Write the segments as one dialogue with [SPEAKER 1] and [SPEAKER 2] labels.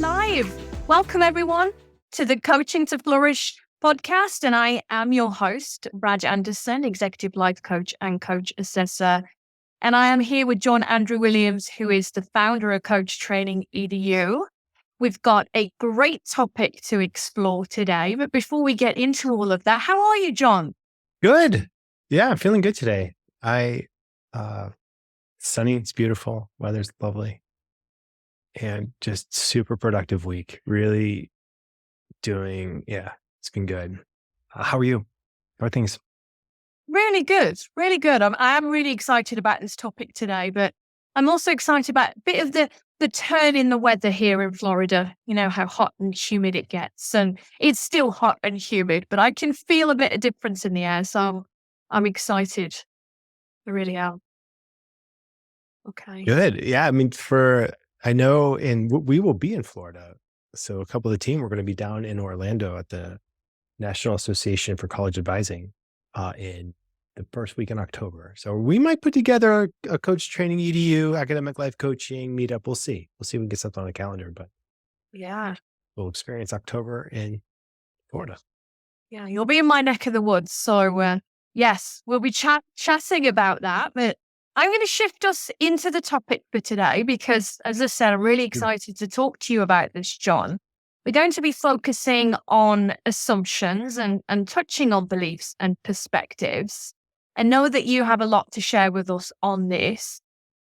[SPEAKER 1] live. Welcome, everyone, to the Coaching to Flourish podcast. And I am your host, Raj Anderson, Executive Life Coach and Coach Assessor. And I am here with John Andrew Williams, who is the founder of Coach Training EDU. We've got a great topic to explore today. But before we get into all of that, how are you, John?
[SPEAKER 2] Good. Yeah, I'm feeling good today. Sunny, it's beautiful. Weather's lovely. And just super productive week. Really it's been good. How are you? How are things?
[SPEAKER 1] Really good. Really good. I am really excited about this topic today, but I'm also excited about a bit of the turn in the weather here in Florida. You know how hot and humid it gets, and it's still hot and humid, but I can feel a bit of difference in the air. So I'm excited. I really am. Okay.
[SPEAKER 2] Good. Yeah. I mean, we will be in Florida. So a couple of the team, we're going to be down in Orlando at the National Association for College Advising in the first week in October. So we might put together a Coach Training EDU, academic life coaching meetup. We'll see. We'll see if we can get something on the calendar, but
[SPEAKER 1] Yeah.
[SPEAKER 2] we'll experience October in Florida.
[SPEAKER 1] Yeah. You'll be in my neck of the woods. So, yes, we'll be chatting about that. But I'm going to shift us into the topic for today because, as I said, I'm really excited to talk to you about this, John. We're going to be focusing on assumptions and touching on beliefs and perspectives. I know that you have a lot to share with us on this.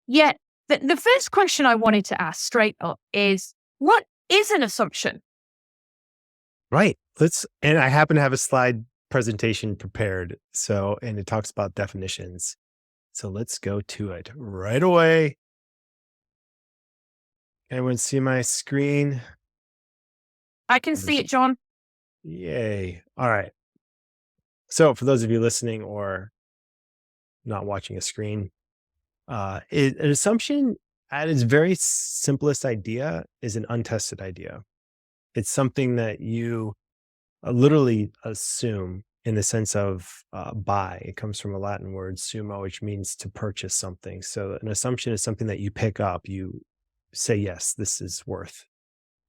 [SPEAKER 1] Yet, the first question I wanted to ask straight up is, what is an assumption?
[SPEAKER 2] Right. And I happen to have a slide presentation prepared. And it talks about definitions. So let's go to it right away. Anyone see my screen?
[SPEAKER 1] I can see it, John.
[SPEAKER 2] Yay. All right. So for those of you listening or not watching a screen, an assumption at its very simplest idea is an untested idea. It's something that you literally assume in the sense of buy. It comes from a Latin word, sumo, which means to purchase something. So an assumption is something that you pick up. You say, yes, this is worth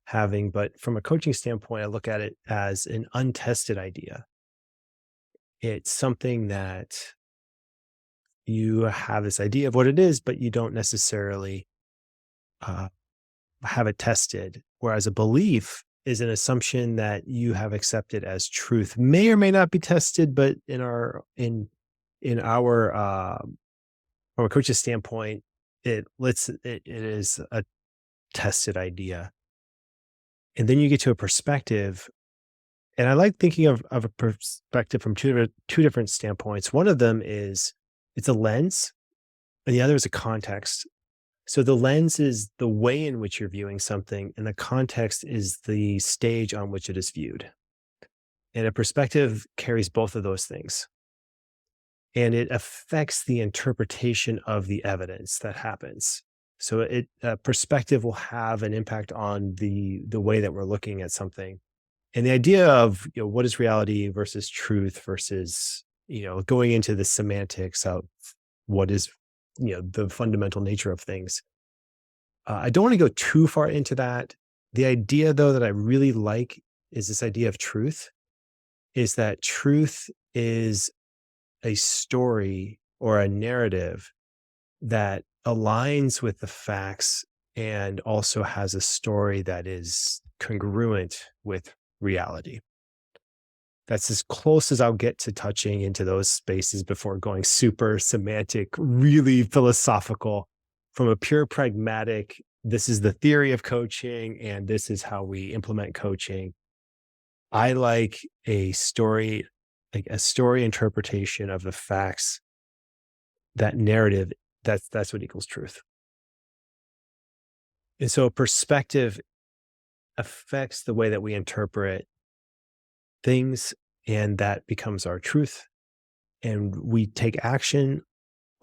[SPEAKER 2] having. But from a coaching standpoint, I look at it as an untested idea. It's something that you have this idea of what it is, but you don't necessarily have it tested. Whereas a belief is an assumption that you have accepted as truth, may or may not be tested, but from a coach's standpoint, it is a tested idea. And then you get to a perspective. And I like thinking of a perspective from two different standpoints. One of them is it's a lens, and the other is a context. So the lens is the way in which you're viewing something, and the context is the stage on which it is viewed. And a perspective carries both of those things. And it affects the interpretation of the evidence that happens. So perspective will have an impact on the way that we're looking at something. And the idea of, what is reality versus truth versus, going into the semantics of what is, the fundamental nature of things. I don't want to go too far into that. The idea, though, that I really like is this idea of truth, is that truth is a story or a narrative that aligns with the facts and also has a story that is congruent with reality. That's as close as I'll get to touching into those spaces before going super semantic, really philosophical. From a pure pragmatic, this is the theory of coaching and this is how we implement coaching. I like a story interpretation of the facts. That narrative, that's what equals truth. And so perspective affects the way that we interpret things, and that becomes our truth. And we take action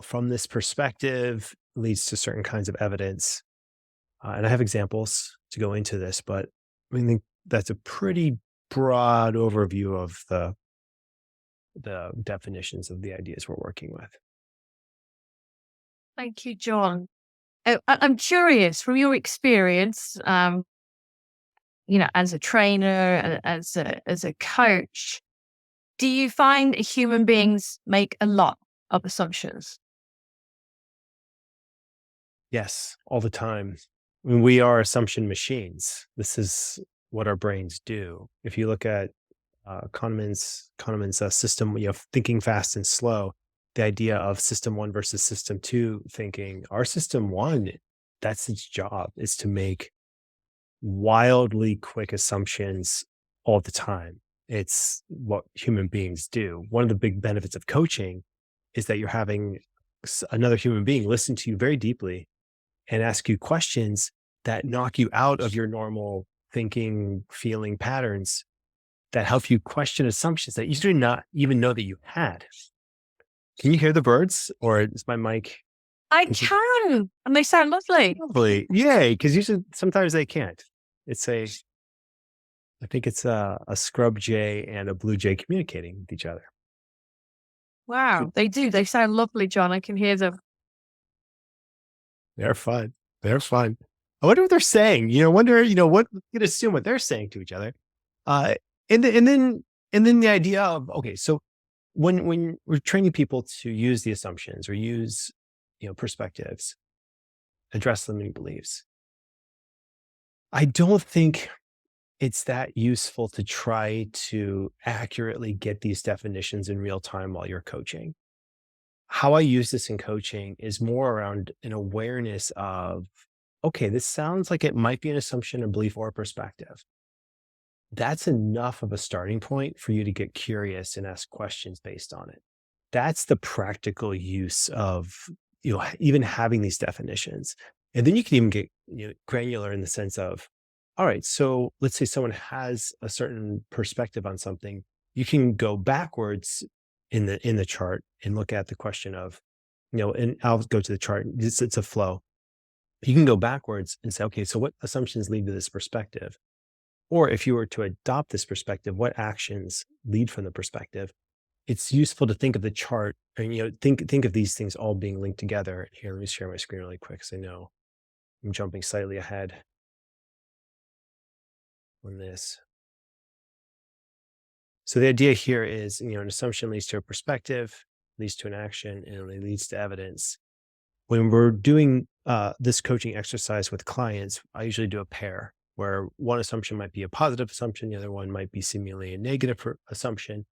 [SPEAKER 2] from this perspective, leads to certain kinds of evidence. And I have examples to go into this, but I think that's a pretty broad overview of the definitions of the ideas we're working with.
[SPEAKER 1] Thank you, John. I'm curious from your experience, as a trainer, as a coach, do you find human beings make a lot of assumptions?
[SPEAKER 2] Yes, all the time. I mean, we are assumption machines. This is what our brains do. If you look at Kahneman's system, thinking fast and slow, the idea of system one versus system two thinking, our system one, that's its job, is to make wildly quick assumptions all the time. It's what human beings do. One of the big benefits of coaching is that you're having another human being listen to you very deeply and ask you questions that knock you out of your normal thinking, feeling patterns that help you question assumptions that you did not even know that you had. Can you hear the birds, or is my mic?
[SPEAKER 1] I
[SPEAKER 2] Is it
[SPEAKER 1] can, and they sound lovely.
[SPEAKER 2] lovely? Yay! Because usually, sometimes they can't. It's I think it's a scrub jay and a blue jay communicating with each other.
[SPEAKER 1] Wow, they do. They sound lovely, John. I can hear them.
[SPEAKER 2] They're fun. They're fun. I wonder what they're saying. Wonder, what you can assume what they're saying to each other. Uh, and then the idea of, okay, so when we're training people to use the assumptions or use, perspectives, address limiting beliefs, I don't think it's that useful to try to accurately get these definitions in real time while you're coaching. How I use this in coaching is more around an awareness of, okay, this sounds like it might be an assumption, a belief, or a perspective. That's enough of a starting point for you to get curious and ask questions based on it. That's the practical use of, even having these definitions. And then you can even get, granular in the sense of, all right, so let's say someone has a certain perspective on something. You can go backwards in the chart and look at the question of, and I'll go to the chart. It's a flow. You can go backwards and say, okay, so what assumptions lead to this perspective? Or if you were to adopt this perspective, what actions lead from the perspective? It's useful to think of the chart and, think of these things all being linked together. Here, let me share my screen really quick because I know I'm jumping slightly ahead on this. So the idea here is, an assumption leads to a perspective, leads to an action, and it leads to evidence. When we're doing this coaching exercise with clients, I usually do a pair where one assumption might be a positive assumption, the other one might be seemingly a negative assumption.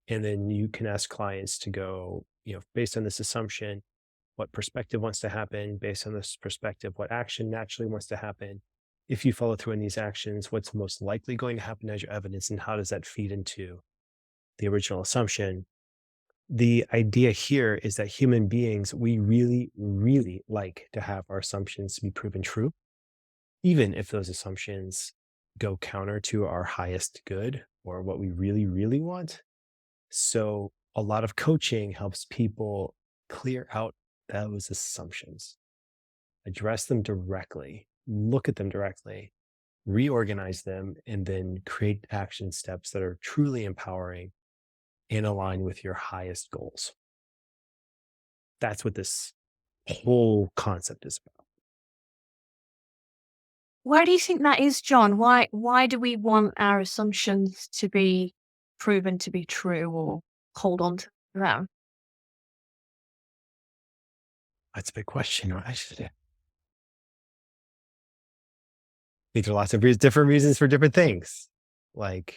[SPEAKER 2] And then you can ask clients to go, based on this assumption, what perspective wants to happen? Based on this perspective, what action naturally wants to happen? If you follow through on these actions, what's most likely going to happen as your evidence, and how does that feed into the original assumption? The idea here is that human beings, we really, really like to have our assumptions be proven true, even if those assumptions go counter to our highest good or what we really, really want. So a lot of coaching helps people clear out those assumptions, address them directly, look at them directly, reorganize them, and then create action steps that are truly empowering and align with your highest goals. That's what this whole concept is about.
[SPEAKER 1] Why do you think that is, John? Why do we want our assumptions to be proven to be true or hold on to them?
[SPEAKER 2] That's a big question, right? I think there are lots of different reasons for different things. Like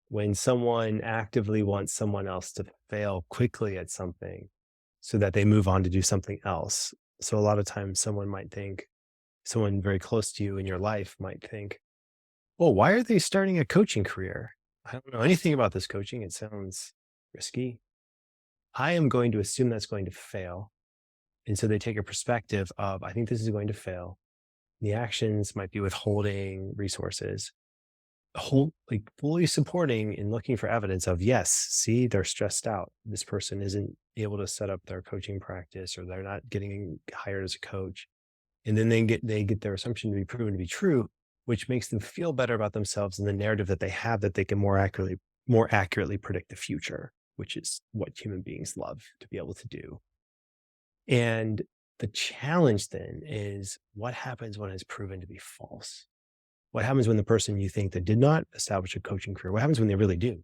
[SPEAKER 2] when someone actively wants someone else to fail quickly at something so that they move on to do something else. So a lot of times someone very close to you in your life might think, well, why are they starting a coaching career? I don't know anything about this coaching. It sounds risky. I am going to assume that's going to fail. And so they take a perspective of, I think this is going to fail. The actions might be withholding resources, like fully supporting and looking for evidence of, yes, see, they're stressed out. This person isn't able to set up their coaching practice, or they're not getting hired as a coach. And then they get their assumption to be proven to be true, which makes them feel better about themselves and the narrative that they have, that they can more accurately predict the future, which is what human beings love to be able to do. And the challenge then is, what happens when it's proven to be false? What happens when the person you think that did not establish a coaching career, what happens when they really do?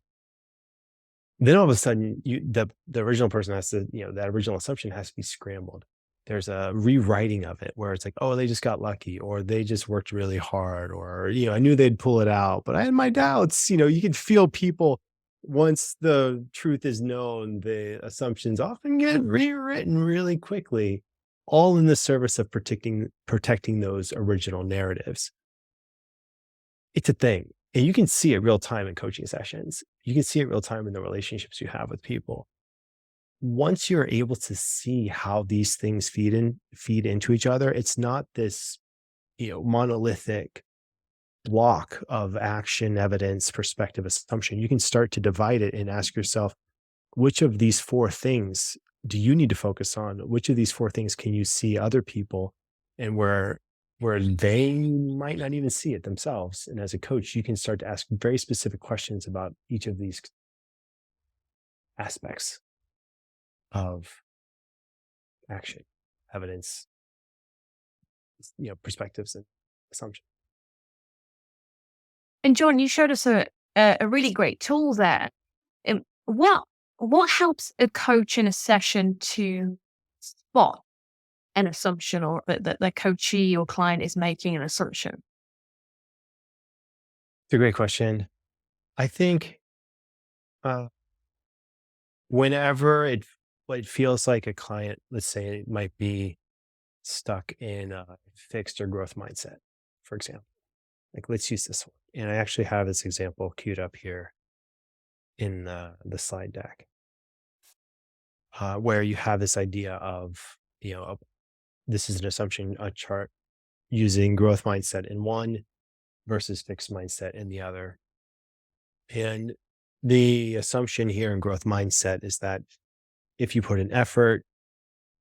[SPEAKER 2] Then all of a sudden, the original person has to, that original assumption has to be scrambled. There's a rewriting of it where it's like, oh, they just got lucky, or they just worked really hard, or I knew they'd pull it out, but I had my doubts. You can feel people once the truth is known, the assumptions often get rewritten really quickly, all in the service of protecting those original narratives. It's a thing. And you can see it real time in coaching sessions. You can see it real time in the relationships you have with people. Once you're able to see how these things feed into each other, it's not this, monolithic block of action, evidence, perspective, assumption. You can start to divide it and ask yourself, which of these four things do you need to focus on? Which of these four things can you see other people, and where they might not even see it themselves? And as a coach, you can start to ask very specific questions about each of these aspects of action, evidence, perspectives and assumptions.
[SPEAKER 1] And John, you showed us a really great tool there. What helps a coach in a session to spot an assumption, or that the coachee or client is making an assumption?
[SPEAKER 2] It's a great question. I think uh, whenever it feels like a client, let's say it might be stuck in a fixed or growth mindset, for example. Like, let's use this one. And I actually have this example queued up here in the slide deck, where you have this idea of, this is an assumption, a chart using growth mindset in one versus fixed mindset in the other. And the assumption here in growth mindset is that if you put in effort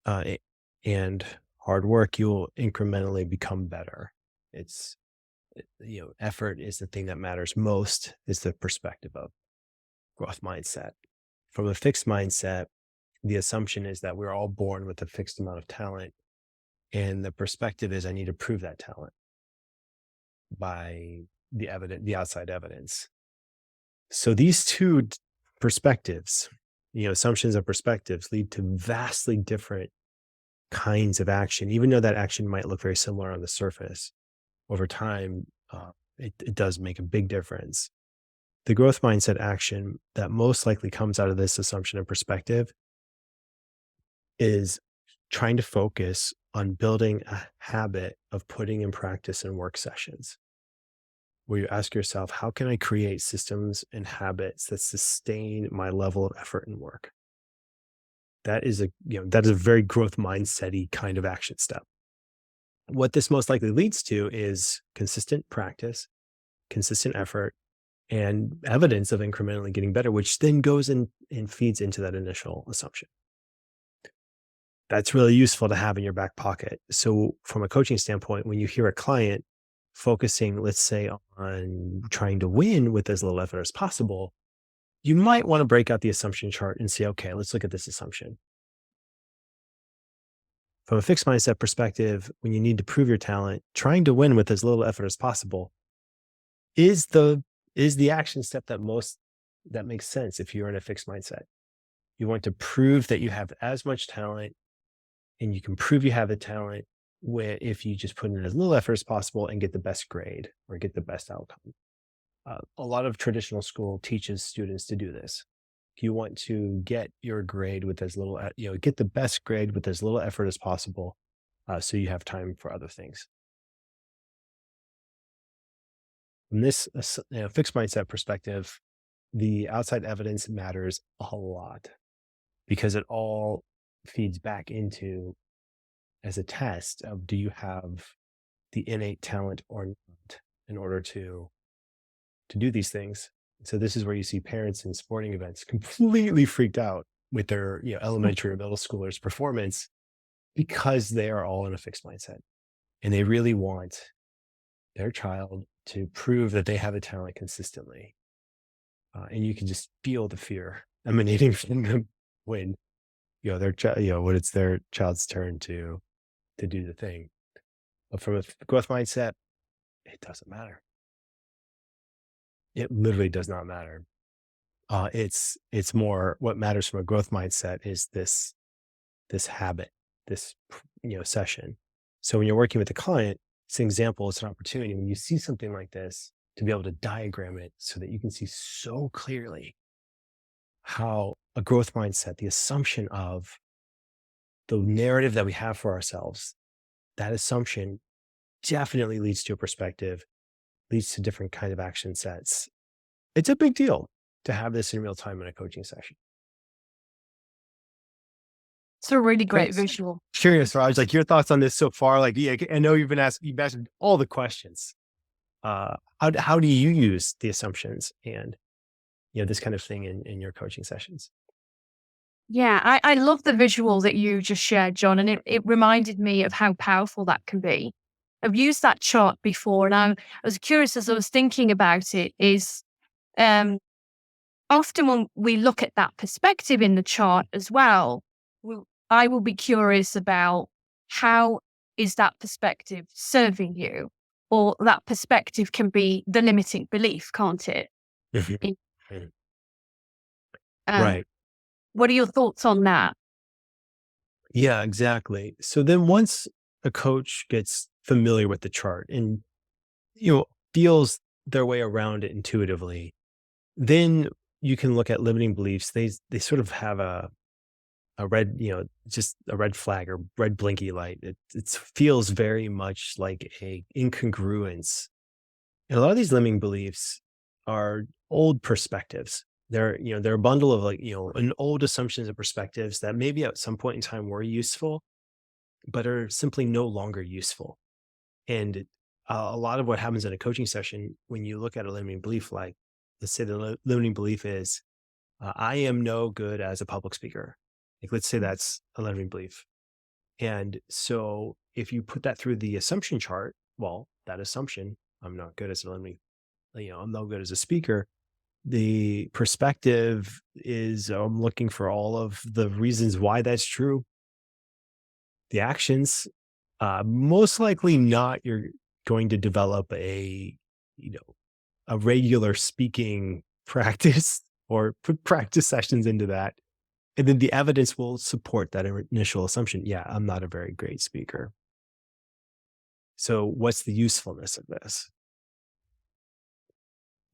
[SPEAKER 2] and hard work, you will incrementally become better. It's, effort is the thing that matters most, is the perspective of growth mindset. From a fixed mindset, the assumption is that we're all born with a fixed amount of talent. And the perspective is, I need to prove that talent by the outside evidence. So these two perspectives, assumptions and perspectives, lead to vastly different kinds of action. Even though that action might look very similar on the surface, over time, it does make a big difference. The growth mindset action that most likely comes out of this assumption and perspective is trying to focus on building a habit of putting in practice in work sessions, where you ask yourself, how can I create systems and habits that sustain my level of effort and work? That is a very growth mindset-y kind of action step. What this most likely leads to is consistent practice, consistent effort, and evidence of incrementally getting better, which then goes and feeds into that initial assumption. That's really useful to have in your back pocket. So from a coaching standpoint, when you hear a client focusing, let's say, on trying to win with as little effort as possible, you might want to break out the assumption chart and say, okay, let's look at this assumption. From a fixed mindset perspective, when you need to prove your talent, trying to win with as little effort as possible is the action step that makes sense if you're in a fixed mindset. You want to prove that you have as much talent, and you can prove you have the talent if you just put in as little effort as possible and get the best grade or get the best outcome. A lot of traditional school teaches students to do this. You want to get your grade with as little, get the best grade with as little effort as possible, so you have time for other things. From this fixed mindset perspective, the outside evidence matters a lot, because it all feeds back into, as a test of, do you have the innate talent or not in order to do these things. So this is where you see parents in sporting events completely freaked out with their elementary or middle schoolers' performance, because they are all in a fixed mindset and they really want their child to prove that they have a talent consistently. And you can just feel the fear emanating from them when when it's their child's turn to do the thing. But from a growth mindset, it doesn't matter. It literally does not matter. It's more what matters from a growth mindset is this habit, this session. So when you're working with a client, it's an example, it's an opportunity when you see something like this to be able to diagram it so that you can see so clearly how a growth mindset, the assumption of the narrative that we have for ourselves, that assumption definitely leads to a perspective, leads to different kind of action sets. It's a big deal to have this in real time in a coaching session.
[SPEAKER 1] It's a really great
[SPEAKER 2] Thanks.
[SPEAKER 1] visual.
[SPEAKER 2] Curious, Raj, like your thoughts on this so far? Like, yeah, I know you've asked all the questions. How do you use the assumptions and this kind of thing in your coaching sessions?
[SPEAKER 1] Yeah, I love the visual that you just shared, John, and it reminded me of how powerful that can be. I've used that chart before, and I was curious as I was thinking about it. Is um, often when we look at that perspective in the chart as well, we, I will be curious about how is that perspective serving you, or that perspective can be the limiting belief, can't it?
[SPEAKER 2] Mhm.
[SPEAKER 1] In-
[SPEAKER 2] Mhm.
[SPEAKER 1] Um,
[SPEAKER 2] Right.
[SPEAKER 1] what are your thoughts on that?
[SPEAKER 2] Yeah, exactly. So then once a coach gets familiar with the chart and feels their way around it intuitively, then you can look at limiting beliefs. They sort of have a red, just a red flag or red blinky light. It feels very much like a incongruence. And a lot of these limiting beliefs are old perspectives. They're a bundle of an old assumptions and perspectives that maybe at some point in time were useful, but are simply no longer useful. And a lot of what happens in a coaching session when you look at a limiting belief, like let's say the limiting belief is I am no good as a public speaker. Like, let's say that's a limiting belief. And so if you put that through the assumption chart, well, that assumption, I'm not good as a limiting, I'm no good as a speaker. The perspective is I'm looking for all of the reasons why that's true. The actions, most likely not, you're going to develop you know, a regular speaking practice or put practice sessions into that. And then the evidence will support that initial assumption. Yeah, I'm not a very great speaker. So, what's the usefulness of this?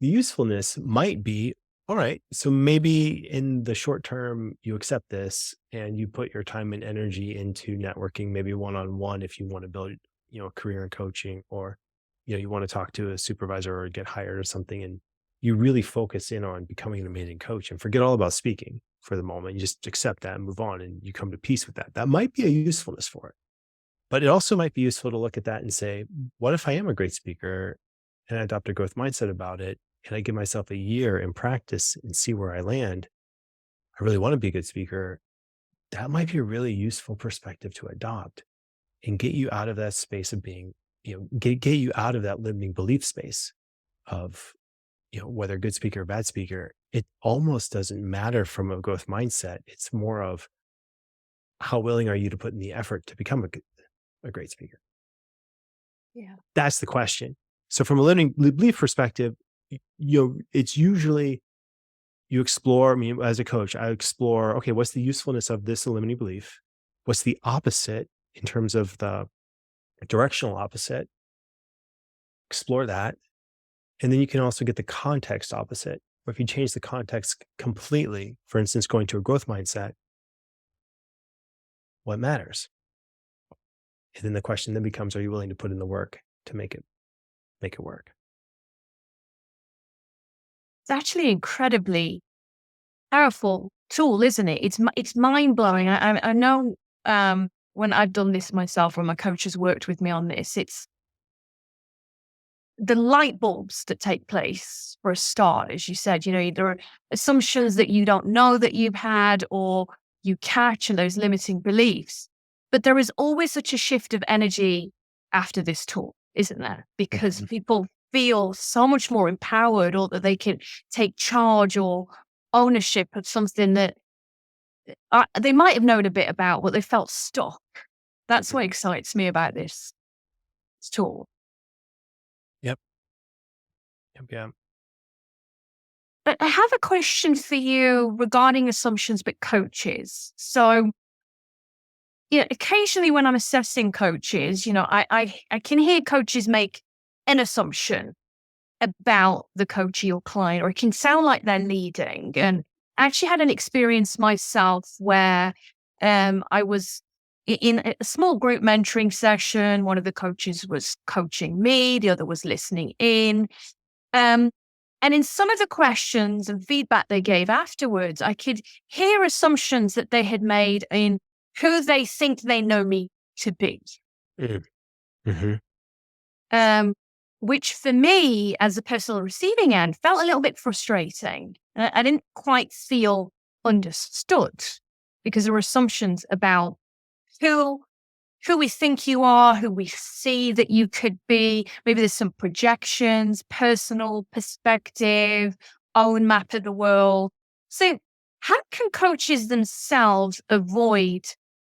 [SPEAKER 2] The usefulness might be all right. So, maybe in the short term, you accept this and you put your time and energy into networking, maybe one on one if you want to build, a career in coaching, or, you want to talk to a supervisor or get hired or something. And you really focus in on becoming an amazing coach and forget all about speaking for the moment. You just accept that and move on and you come to peace with that. That might be a usefulness for it. But it also might be useful to look at that and say, what if I am a great speaker and I adopt a growth mindset about it and I give myself a year in practice and see where I land? I really want to be a good speaker. That might be a really useful perspective to adopt and get you out of that space of being, get you out of that limiting belief space of, whether a good speaker or bad speaker. It almost doesn't matter from a growth mindset. It's more of how willing are you to put in the effort to become a great speaker?
[SPEAKER 1] Yeah.
[SPEAKER 2] That's the question. So from a limiting belief perspective, it's usually you explore. I mean, as a coach, I explore, okay, what's the usefulness of this limiting belief? What's the opposite in terms of the directional opposite? Explore that. And then you can also get the context opposite. Or if you change the context completely, for instance, going to a growth mindset, what matters? And then the question then becomes, are you willing to put in the work to make it work?
[SPEAKER 1] It's actually incredibly powerful tool, isn't it? It's mind blowing. I know when I've done this myself, when my coach has worked with me on this, it's the light bulbs that take place for a start. As you said, there are assumptions that you don't know that you've had, or you catch, and those limiting beliefs. But there is always such a shift of energy after this tool, isn't there? Because
[SPEAKER 2] Mhm.
[SPEAKER 1] people feel so much more empowered, or that they can take charge or ownership of something that they might have known a bit about, but they felt stuck. That's what excites me about this tool.
[SPEAKER 2] Yep. Yep. Yeah.
[SPEAKER 1] But I have a question for you regarding assumptions, but coaches. So, occasionally when I'm assessing coaches, I can hear coaches make an assumption about the coachee or client, or it can sound like they're leading. And I actually had an experience myself where I was in a small group mentoring session. One of the coaches was coaching me, the other was listening in. Um, and in some of the questions and feedback they gave afterwards, I could hear assumptions that they had made in who they think they know me to be.
[SPEAKER 2] Mm. Mm-hmm.
[SPEAKER 1] Which for me, as a person on the receiving end, felt a little bit frustrating. I didn't quite feel understood because there were assumptions about who who we think you are, who we see that you could be. Maybe there's some projections, personal perspective, own map of the world. So, how can coaches themselves avoid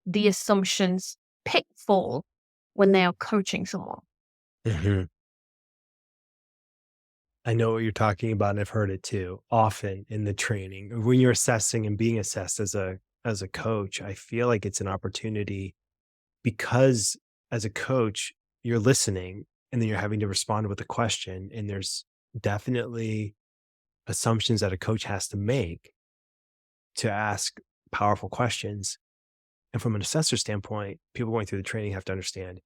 [SPEAKER 1] the assumptions pitfall when they are coaching someone?
[SPEAKER 2] Mm-hmm. I know what you're talking about, and I've heard it too. Often in the training, when you're assessing and being assessed as a coach, I feel like it's an opportunity because as a coach, you're listening and then you're having to respond with a question. And there's definitely assumptions that a coach has to make to ask powerful questions. And from an assessor standpoint, people going through the training have to understand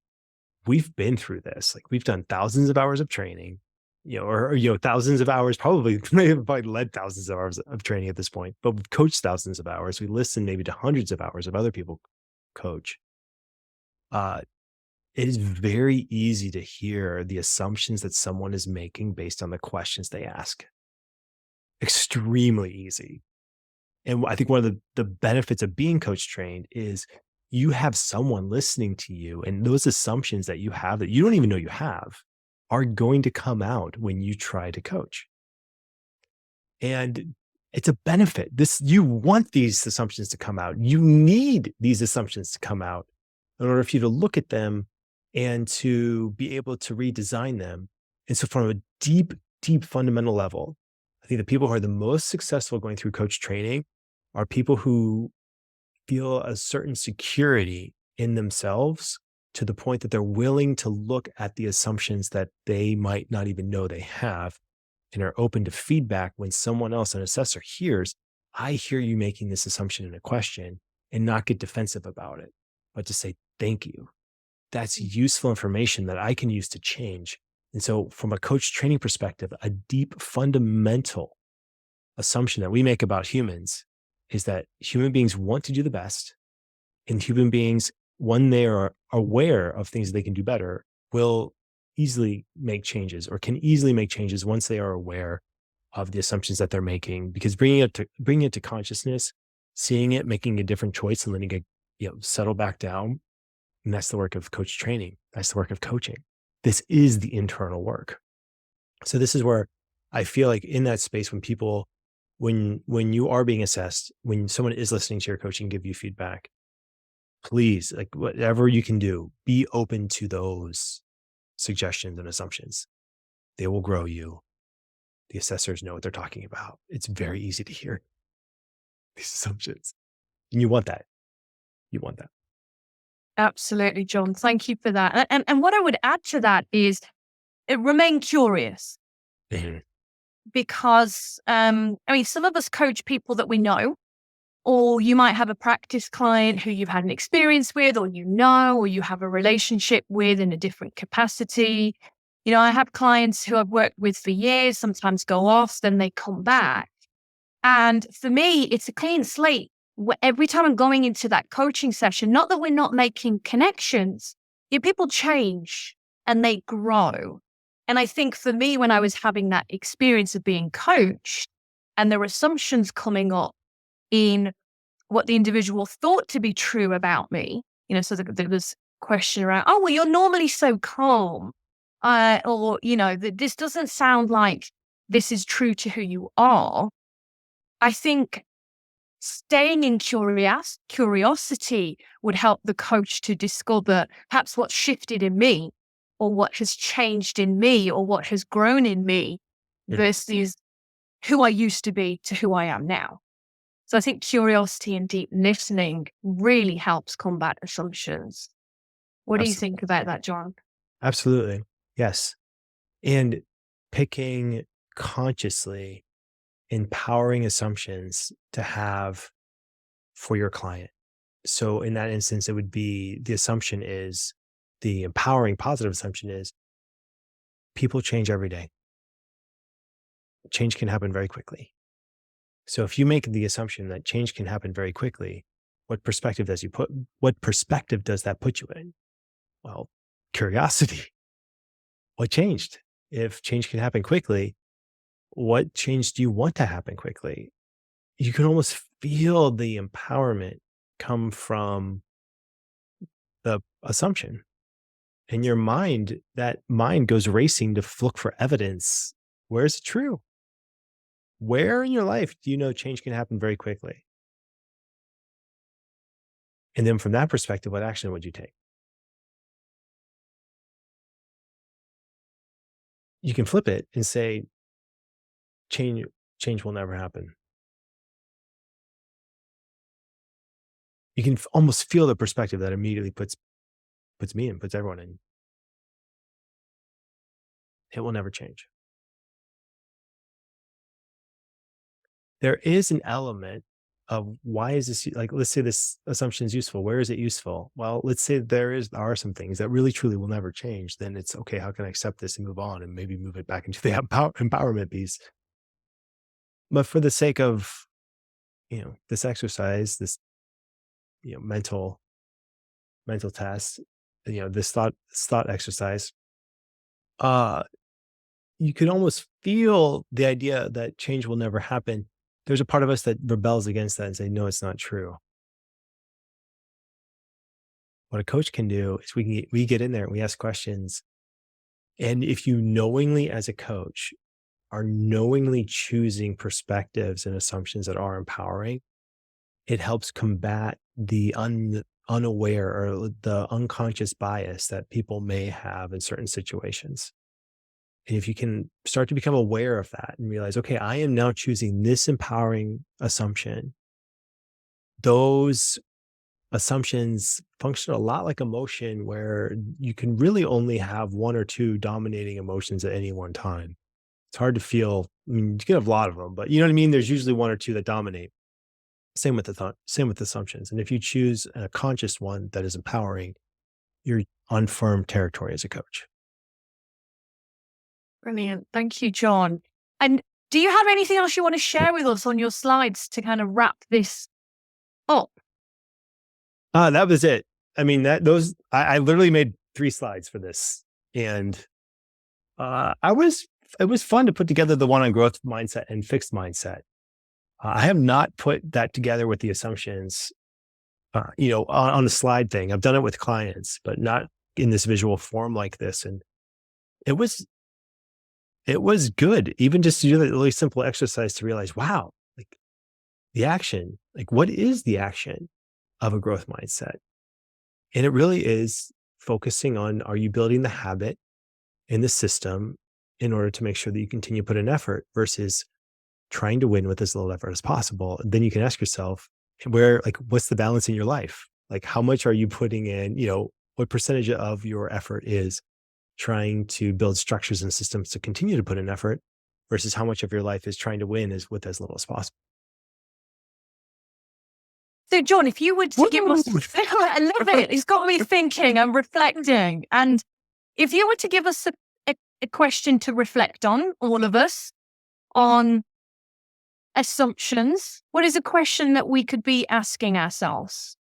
[SPEAKER 2] we've been through this. Like we've done thousands of hours of training, thousands of hours, probably, probably led thousands of hours of training at this point, but we've coached thousands of hours. We listen maybe to hundreds of hours of other people coach. Uh, It is very easy to hear the assumptions that someone is making based on the questions they ask. Extremely easy. And I think one of the benefits of being coach trained is you have someone listening to you, and those assumptions that you have that you don't even know you have are going to come out when you try to coach. And it's a benefit. You want these assumptions to come out. You need these assumptions to come out in order for you to look at them and to be able to redesign them. And so from a deep, deep fundamental level, I think the people who are the most successful going through coach training are people who feel a certain security in themselves to the point that they're willing to look at the assumptions that they might not even know they have and are open to feedback when someone else, an assessor, hears, I hear you making this assumption in a question, and not get defensive about it, but to say, thank you. That's useful information that I can use to change. And so, from a coach training perspective, a deep fundamental assumption that we make about humans is that human beings want to do the best, and human beings, when they are aware of things they can do better, will easily make changes or can easily make changes once they are aware of the assumptions that they're making. Because bringing it to consciousness, seeing it, making a different choice, and letting it settle back down. And that's the work of coach training. That's the work of coaching. This is the internal work. So this is where I feel like in that space when you are being assessed, when someone is listening to your coaching, give you feedback, please, like whatever you can do, be open to those suggestions and assumptions. They will grow you. The assessors know what they're talking about. It's very easy to hear these assumptions. And you want that. You want that.
[SPEAKER 1] Absolutely, John. Thank you for that. And what I would add to that is remain curious
[SPEAKER 2] Mhm.
[SPEAKER 1] because, some of us coach people that we know, or you might have a practice client who you've had an experience with, or or you have a relationship with in a different capacity. I have clients who I've worked with for years, sometimes go off, then they come back. And for me, it's a clean slate. Every time I'm going into that coaching session, not that we're not making connections, people change and they grow. And I think for me, when I was having that experience of being coached and there were assumptions coming up in what the individual thought to be true about me, so there was question around, oh, well, you're normally so calm. Or, that this doesn't sound like this is true to who you are. I think staying in curiosity would help the coach to discover perhaps what's shifted in me or what has changed in me or what has grown in me
[SPEAKER 2] Mhm.
[SPEAKER 1] versus who I used to be to who I am now. So I think curiosity and deep listening really helps combat assumptions. What do you think about that, John?
[SPEAKER 2] Absolutely. Yes. And picking consciously empowering assumptions to have for your client. So in that instance, it would be the empowering positive assumption is people change every day. Change can happen very quickly. So if you make the assumption that change can happen very quickly, what perspective does that put you in? Well, curiosity. What changed? If change can happen quickly, what change do you want to happen quickly? You can almost feel the empowerment come from the assumption. And your mind, that mind goes racing to look for evidence. Where is it true? Where in your life do you know change can happen very quickly? And then from that perspective, what action would you take? You can flip it and say, change, change will never happen. You can almost feel the perspective that immediately puts me in, puts everyone in. It will never change. There is an element of why is this like, let's say this assumption is useful. Where is it useful? Well, let's say are some things that really truly will never change. Then it's okay. How can I accept this and move on and maybe move it back into the empowerment piece? But for the sake of, this exercise, this, mental test, this thought exercise, uh, you can almost feel the idea that change will never happen. There's a part of us that rebels against that and say, no, it's not true. What a coach can do is we get in there and we ask questions. And if you knowingly, as a coach, are knowingly choosing perspectives and assumptions that are empowering, it helps combat the unaware or the unconscious bias that people may have in certain situations. And if you can start to become aware of that and realize, okay, I am now choosing this empowering assumption, those assumptions function a lot like emotion where you can really only have one or two dominating emotions at any one time. It's hard to feel. I mean, you can have a lot of them, but you know what I mean? There's usually one or two that dominate. Same with same with assumptions. And if you choose a conscious one that is empowering, you're on firm territory as a coach.
[SPEAKER 1] Brilliant. Thank you, John. And do you have anything else you want to share with us on your slides to kind of wrap this up?
[SPEAKER 2] That was it. I mean, I literally made 3 slides for this. And it was fun to put together the one on growth mindset and fixed mindset. I have not put that together with the assumptions, on the slide thing. I've done it with clients, but not in this visual form like this. And it was good, even just to do that really simple exercise to realize, wow, like the action, like what is the action of a growth mindset? And it really is focusing on, are you building the habit in the system in order to make sure that you continue to put in effort versus trying to win with as little effort as possible? Then you can ask yourself, what's the balance in your life? Like, how much are you putting in, what percentage of your effort is trying to build structures and systems to continue to put in effort versus how much of your life is trying to win is with as little as possible.
[SPEAKER 1] So, John, if you would to give us, I love it. It's got me thinking and reflecting. And if you were to give us a question to reflect on, all of us, on assumptions, what is a question that we could be asking ourselves?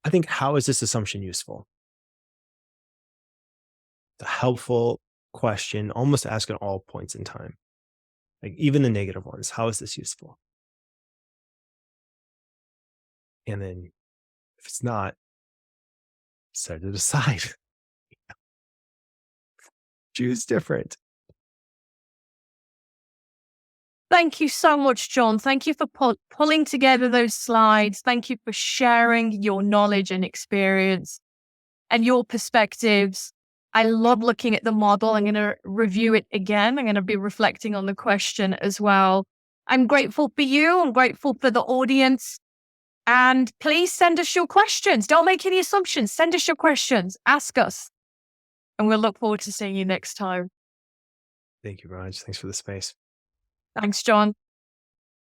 [SPEAKER 2] I think, how is this assumption useful? It's a helpful question, almost ask at all points in time. Like even the negative ones, how is this useful? And then if it's not, set it aside. Choose different.
[SPEAKER 1] Thank you so much, John. Thank you for pulling together those slides. Thank you for sharing your knowledge and experience and your perspectives. I love looking at the model. I'm going to review it again. I'm going to be reflecting on the question as well. I'm grateful for you. I'm grateful for the audience. And please send us your questions. Don't make any assumptions. Send us your questions. Ask us. And we'll look forward to seeing you next time.
[SPEAKER 2] Thank you, Raj. Thanks for the space.
[SPEAKER 1] Thanks, John.